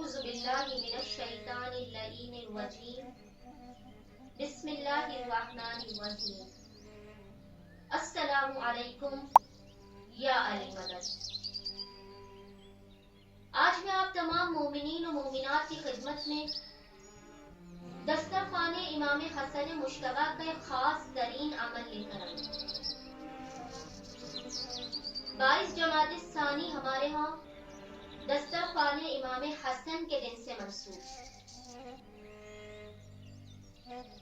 اعوذ باللہ من الشیطان اللعین الرجیم بسم اللہ الرحمن الرحیم السلام علیکم یا علی مدد۔ آج میں آپ تمام مومنین و مومنات کی خدمت میں دسترخوان امام حسن مجتبیٰ کا ایک خاص ترین عمل لے کر آئی۔ 22 جمادی الثانی ہمارے ہاں دسترخوان امام حسن کے دن سے منسوب،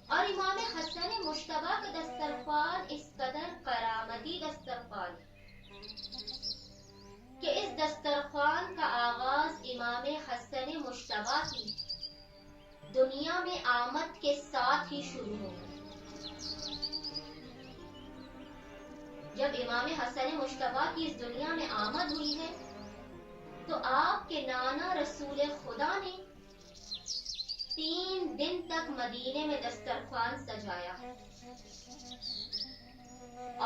اور امام حسن مجتبیٰ کا دسترخوان اس قدر کرامتی دسترخوان کہ اس دسترخوان کا آغاز امام حسن مجتبیٰ کی دنیا میں آمد کے ساتھ ہی شروع ہو گئی۔ جب امام حسن مجتبیٰ کی اس دنیا میں آمد ہوئی ہے تو آپ کے نانا رسول خدا نے 3 دن تک مدینے میں دسترخوان سجایا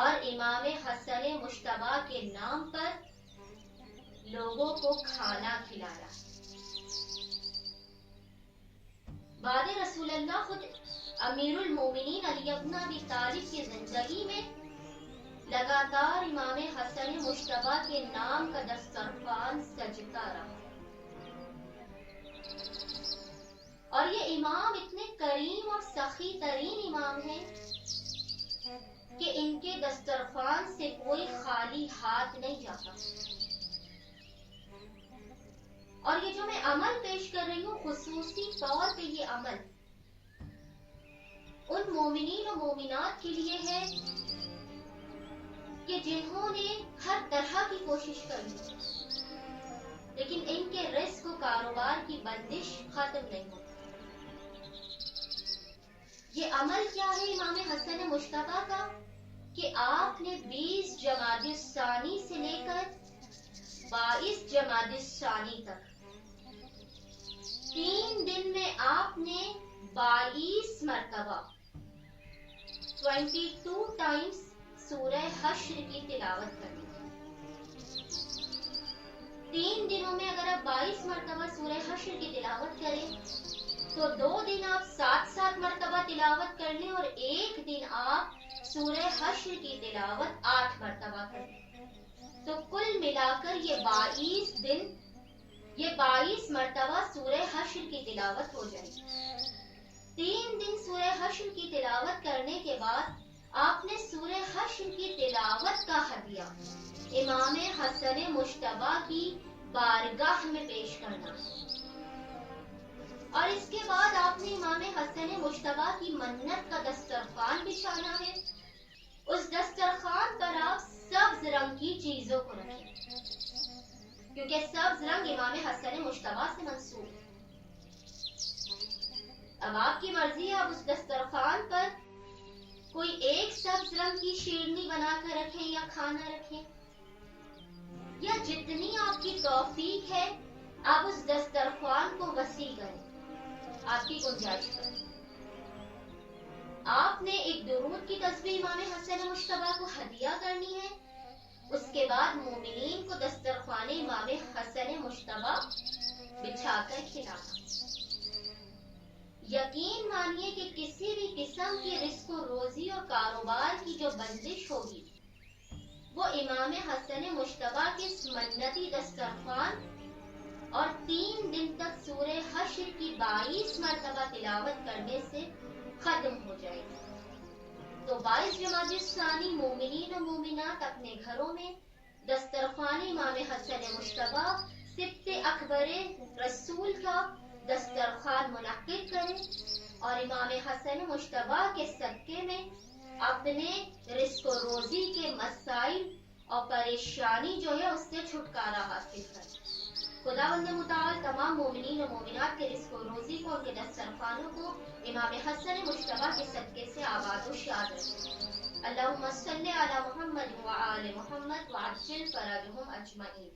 اور امام حسن مجتبیٰ کے نام پر لوگوں کو کھانا کھلایا۔ بعد رسول اللہ خود امیر المومنین علی ابن ابی طالب کی زندگی میں لگاتار امام حسن مجتبیٰ کے نام کا دسترخوان سجتا رہا، اور یہ امام اتنے کریم اور سخی ترین امام ہیں کہ ان کے دسترخوان سے کوئی خالی ہاتھ نہیں جاتا۔ اور یہ جو میں عمل پیش کر رہی ہوں، خصوصی طور پہ یہ عمل ان مومنین و مومنات کے لیے ہے کہ جنہوں نے ہر طرح کی کوشش کی لیکن ان کے رزق و کاروبار کی بندش ختم نہیں ہوتی۔ یہ عمل کیا ہے امام حسن مجتبیٰ کا کہ آپ نے 20 جمادی الثانی سے لے کر 22 جمادی الثانی تک 3 دن میں آپ نے 22 مرتبہ 22 ٹائمز سورہ حشر کی تلاوت کرنی۔ 3 دنوں میں اگر آپ 22 مرتبہ سورہ حشر کی تلاوت کریں تو 2 دن آپ 7 مرتبہ تلاوت کر لیں اور 1 دن آپ سورہ حشر کی تلاوت 8 مرتبہ کریں، تو کل ملا کر یہ 22 دن 22 مرتبہ سورہ حشر کی تلاوت ہو جائے گی۔ 3 دن سورہ حشر کی تلاوت کرنے کے بعد آپ نے سورہ حشر کی تلاوت کا ہدیہ امام حسن مجتبیٰ کی بارگاہ میں پیش کرنا، اور اس کے بعد آپ نے امام حسن مجتبیٰ کی منت کا دسترخوان بچھانا ہے۔ اس دسترخوان پر آپ سبز رنگ کی چیزوں کو رکھیں کیونکہ سبز رنگ امام حسن مجتبیٰ سے منسوب ہے۔ اب آپ کی مرضی ہے، آپ اس دسترخوان پر کوئی ایک سبز رنگ کی شیرنی بنا کر رکھیں یا کھانا رکھیں، یا جتنی آپ کی توفیق ہے آپ اس دسترخوان کو وسیع کریں، آپ کی گنجائش پر۔ آپ نے ایک درود کی تسبیح امام حسن مجتبیٰ کو ہدیہ کرنی ہے، اس کے بعد مومنین کو دسترخوان امام حسن مجتبیٰ بچھا کر کھلانا۔ یقین مانیے کہ کسی بھی قسم کی رزق و روزی اور کاروبار کی جو بندش ہوگی وہ امام حسن مجتبیٰ کے منتی دسترخوان اور 3 دن تک سورہ حشر کی 22 مرتبہ تلاوت کرنے سے ختم ہو جائے گی۔ تو 22 جمادی الثانی مومنین و مومنات اپنے گھروں میں دسترخوان امام حسن مجتبیٰ سبط اکبر رسول کا دسترخوان منعقد کریں اور امام حسن مجتبیٰ کے صدقے میں اپنے رزق و روزی کے مسائل اور پریشانی جو ہے اس سے چھٹکارا حاصل کریں۔ خداوند متعال تمام مومنین و مومنات کے رزق و روزی کو، ان کے دسترخوانوں کو امام حسن مجتبیٰ کے صدقے سے آباد و شاد رکھیں۔ اللہم صلی علی محمد وآل محمد وعجل فرجهم اجمعین۔